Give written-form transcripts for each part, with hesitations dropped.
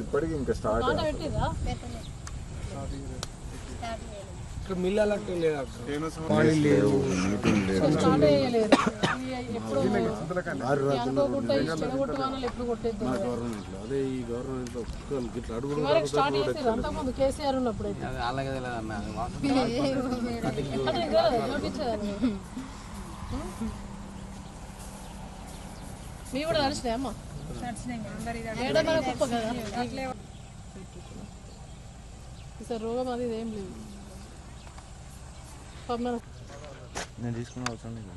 ఇప్పటికి ఇంకా start mill అలాంటి లేదు అదే ఈ గవర్నమెంట్ ఇట్లా అడుగులు కేసీఆర్ ఉన్నప్పుడు అలాగే తెలియదన్న మీ కూడా నడిచినాయి అమ్మ గొప్ప కదా సార్ రోగం అది ఏం లేదు నేను తీసుకున్న అవసరం లేదు.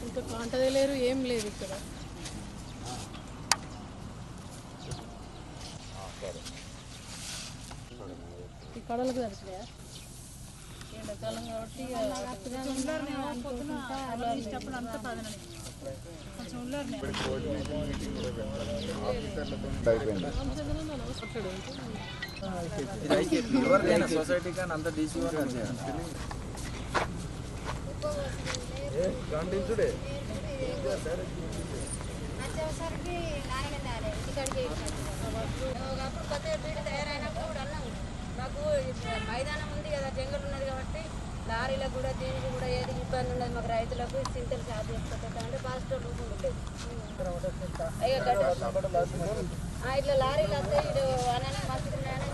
ఇంకా కాంటదే లేరు ఏం లేదు ఇక్కడ. ఈ కడలకు తెలిసినాయా ఎండాకాలం కాబట్టి సొసైటీ కానీ అంత డీసీ మాకు మైదానం ఉంది కదా, జంగల్ ఉన్నది కాబట్టి లారీలకు కూడా దీనికి కూడా ఏది ఇబ్బంది ఉన్నది. మాకు రైతులకు సింతలు సాగు చేసుకోవచ్చు అంటే పాజిటివ్ రూపం ఉండేది. ఇట్లా లారీలు వస్తాయి, ఇటు అననే మస్తు ఉన్నాయని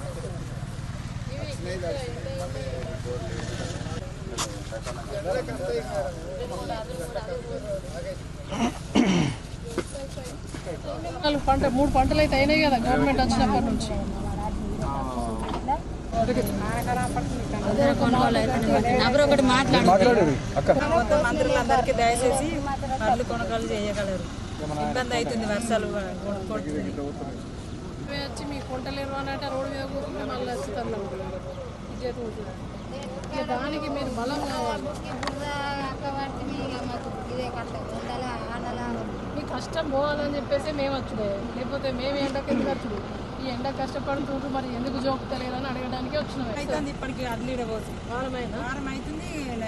పంట 3 పంటలు అయితే అయినాయి కదా గవర్నమెంట్ వచ్చినప్పటి నుంచి. మంత్రులందరికీ దయచేసి పళ్ళు కొనుగోలు చేయగలరు, ఇబ్బంది అవుతుంది వర్షాలు వచ్చి మీ కొంటలేరు అన్నట్టు రోడ్డు మీద కూర్చుంటే మళ్ళీ వస్తారు దానికి మీరు బలం కావాలి. మీ కష్టం పోవాలని చెప్పేసి మేము వచ్చుడే, లేకపోతే మేము ఎండకి ఎందుకు వచ్చుడు, ఈ ఎండ కష్టపడుతుంటూ మరి ఎందుకు జోకుతలేదని అడగడానికి వచ్చినాం. అవుతుంది ఇప్పటికి అడ్లు ఇడవచ్చు వారం అవుతుంది.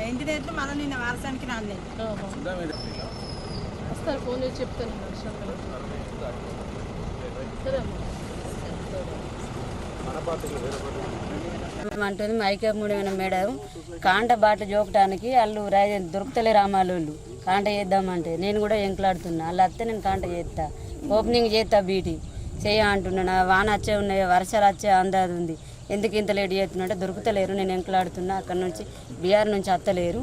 ఇంటి రేట్లు మళ్ళీ నిన్న వారసానికి రాలేదు. వస్తారు ఫోన్ చేసి చెప్తాను. సరే అంటుంది మైకముడిన మేడం కాంట బాట జోకటానికి వాళ్ళు దొరుకుతలే రామాలోళ్ళు కాంట చేద్దామంటే నేను కూడా ఎంకలాడుతున్నా. వాళ్ళు వస్తే నేను కాంట చేస్తా, ఓపెనింగ్ చేస్తా, బీటీ చేయ అంటున్నాను. వాన వచ్చే ఉన్నాయి, వర్షాలు వచ్చే అందాది ఉంది, ఎందుకు ఇంత లేట్ చేస్తున్నట్టే దొరుకుతలేరు, నేను ఎంకలాడుతున్నా, అక్కడ నుంచి బీఆర్ నుంచి వస్తలేరు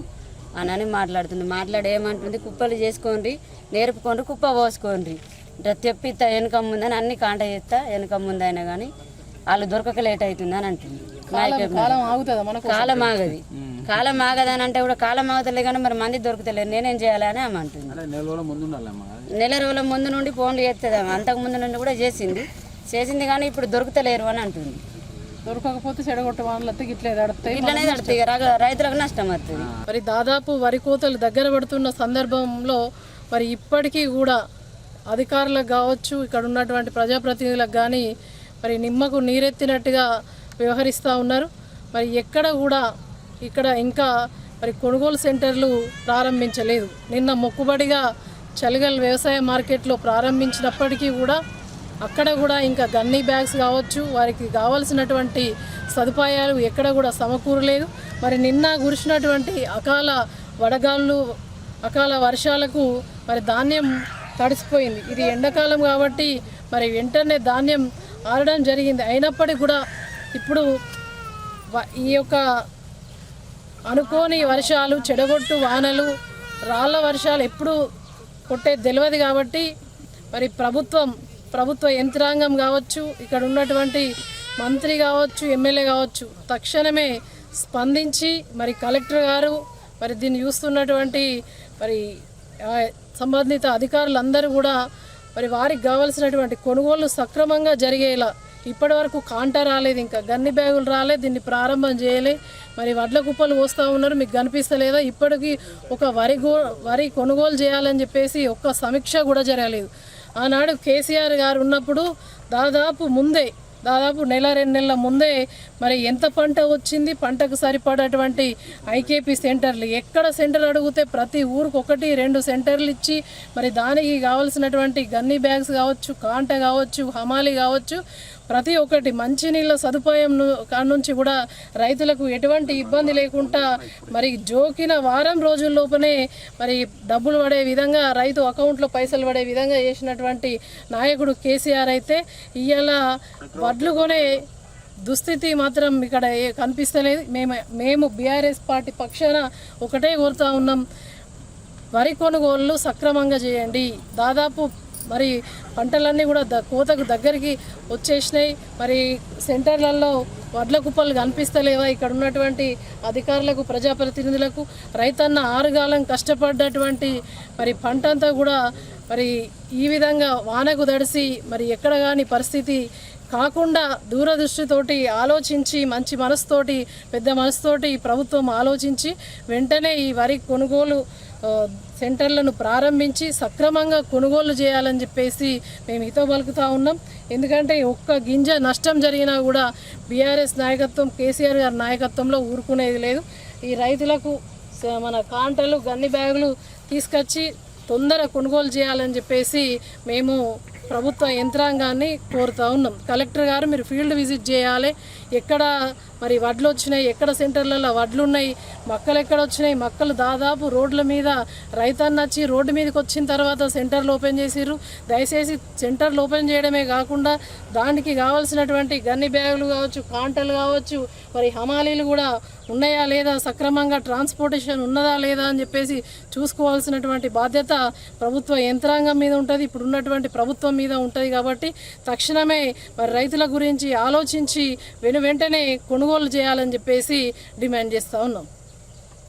అని మాట్లాడుతుంది. మాట్లాడేమంటుంది, కుప్పలు చేసుకోండి, నేర్పుకోండి, కుప్ప పోసుకోండి, తెప్పిస్తా వెనక ముందని అన్ని కాంట చేస్తా, వెనక ముందు అయినా కానీ వాళ్ళు దొరకక లేట్ అవుతుంది అని అంటుంది. కాలం ఆగది, కాలం ఆగదని అంటే కూడా కాలం ఆగుతలే కానీ మరి మంది దొరుకుతలేరు, నేనేం చేయాలి అని ఆమె అంటుంది. నెల రోజుల ముందు నుండి ఫోన్లు చేస్తుంది, అంతకు ముందు నుండి కూడా చేసింది కానీ ఇప్పుడు దొరుకుతలేరు అని అంటుంది. దొరకకపోతే చెడగొట్ట వాళ్ళతో ఇట్లనే తడుతాయి, రైతులకు నష్టం వస్తుంది. మరి దాదాపు వరి కోతలు దగ్గర పడుతున్న సందర్భంలో మరి ఇప్పటికీ కూడా అధికారులకు కావచ్చు, ఇక్కడ ఉన్నటువంటి ప్రజాప్రతినిధులకు కానీ మరి నిమ్మకు నీరెత్తినట్టుగా వ్యవహరిస్తూ ఉన్నారు. మరి ఎక్కడ కూడా ఇక్కడ ఇంకా మరి కొనుగోలు సెంటర్లు ప్రారంభించలేదు. నిన్న మొక్కుబడిగా చలిగల్ వ్యవసాయ మార్కెట్లో ప్రారంభించినప్పటికీ కూడా అక్కడ కూడా ఇంకా గన్నీ బ్యాగ్స్ కావచ్చు, వారికి కావాల్సినటువంటి సదుపాయాలు ఎక్కడ కూడా సమకూరలేదు. మరి నిన్న కురిసినటువంటి అకాల వడగాళ్ళు, అకాల వర్షాలకు మరి ధాన్యం తడిసిపోయింది. ఇది ఎండాకాలం కాబట్టి మరి వెంటనే ధాన్యం ఆరడం జరిగింది. అయినప్పటికీ కూడా ఇప్పుడు ఈ యొక్క అనుకోని వర్షాలు, చెడగొట్టు వానలు, రాళ్ళ వర్షాలు ఎప్పుడు కొట్టేది తెలియదు కాబట్టి మరి ప్రభుత్వ యంత్రాంగం కావచ్చు, ఇక్కడ ఉన్నటువంటి మంత్రి కావచ్చు, ఎమ్మెల్యే కావచ్చు, తక్షణమే స్పందించి మరి కలెక్టర్ గారు మరి దీన్ని చూస్తున్నటువంటి మరి సంబంధిత అధికారులందరూ కూడా మరి వారికి కావాల్సినటువంటి కొనుగోళ్లు సక్రమంగా జరిగేలా ఇప్పటి వరకు కాంటా రాలేదు, ఇంకా గన్ని బ్యాగులు రాలేదు, దీన్ని ప్రారంభం చేయలే. మరి వడ్ల కుప్పలు పోస్తూ ఉన్నారు, మీకు కనిపిస్తలేదా? ఇప్పటికీ ఒక వరి కొనుగోలు చేయాలని చెప్పేసి ఒక్క సమీక్ష కూడా జరగలేదు. ఆనాడు కేసీఆర్ గారు ఉన్నప్పుడు దాదాపు నెల 2 నెలల ముందే మరి ఎంత పంట వచ్చింది, పంటకు సరిపడేటువంటి ఐకేపీ సెంటర్లు, ఎక్కడ సెంటర్ అడిగితే ప్రతి ఊరికి 1-2 సెంటర్లు ఇచ్చి మరి దానికి కావాల్సినటువంటి గన్నీ బ్యాగ్స్ కావచ్చు, కాంట కావచ్చు, హమాలి కావచ్చు, ప్రతి ఒక్కటి మంచినీళ్ళ సదుపాయం నుంచి కూడా రైతులకు ఎటువంటి ఇబ్బంది లేకుండా మరి జోకిన వారం రోజుల్లోపనే మరి డబ్బులు పడే విధంగా, రైతు అకౌంట్లో పైసలు పడే విధంగా చేసినటువంటి నాయకుడు కేసీఆర్ అయితే ఇవాళ వడ్లు కొనే దుస్థితి మాత్రం ఇక్కడ కనిపిస్తలేదు. మేము బీఆర్ఎస్ పార్టీ పక్షాన ఒకటే కోరుతా ఉన్నాం, వరి కొనుగోళ్ళు సక్రమంగా చేయండి. దాదాపు మరి పంటలన్నీ కూడా కోతకు దగ్గరికి వచ్చేసినాయి. మరి సెంటర్లలో వడ్ల కుప్పలు కనిపిస్తలేవా? ఇక్కడ ఉన్నటువంటి అధికారులకు, ప్రజాప్రతినిధులకు, రైతన్న ఆరుగాలం కష్టపడ్డటువంటి మరి పంట అంతా కూడా మరి ఈ విధంగా వానకు తడిసి మరి ఎక్కడ కానీ పరిస్థితి కాకుండా దూరదృష్టితోటి ఆలోచించి, మంచి మనసుతోటి, పెద్ద మనసుతోటి ప్రభుత్వం ఆలోచించి వెంటనే ఈ వరి కొనుగోలు సెంటర్లను ప్రారంభించి సక్రమంగా కొనుగోలు చేయాలని చెప్పేసి మేము హితో పలుకుతూ ఉన్నాం. ఎందుకంటే ఒక్క గింజ నష్టం జరిగినా కూడా బీఆర్ఎస్ నాయకత్వం, కేసీఆర్ గారి నాయకత్వంలో ఊరుకునేది లేదు. ఈ రైతులకు మన కాంటలు, గన్ని బ్యాగులు తీసుకొచ్చి తొందర కొనుగోలు చేయాలని చెప్పేసి మేము ప్రభుత్వ యంత్రాంగాన్ని కోరుతూ ఉన్నాం. కలెక్టర్ గారు మీరు ఫీల్డ్ విజిట్ చేయాలి, ఎక్కడ మరి వడ్లు వచ్చినాయి, ఎక్కడ సెంటర్లలో వడ్లు ఉన్నాయి, మక్కలు ఎక్కడ వచ్చినాయి, మక్కలు దాదాపు రోడ్ల మీద రైతన్న వచ్చి రోడ్డు మీదకి వచ్చిన తర్వాత సెంటర్లు ఓపెన్ చేసిర్రు. దయచేసి సెంటర్లు ఓపెన్ చేయడమే కాకుండా దానికి కావాల్సినటువంటి గన్ని బ్యాగులు కావచ్చు, కాంటలు కావచ్చు, మరి హమాలీలు కూడా ఉన్నాయా లేదా, సక్రమంగా ట్రాన్స్పోర్టేషన్ ఉన్నదా లేదా అని చెప్పేసి చూసుకోవాల్సినటువంటి బాధ్యత ప్రభుత్వ యంత్రాంగం మీద ఉంటుంది, ఇప్పుడు ఉన్నటువంటి ప్రభుత్వం మీద ఉంటుంది. కాబట్టి తక్షణమే మరి రైతుల గురించి ఆలోచించి వెంటనే కొనుగోలు చేయాలని చెప్పేసి డిమాండ్ చేస్తూ ఉన్నాం.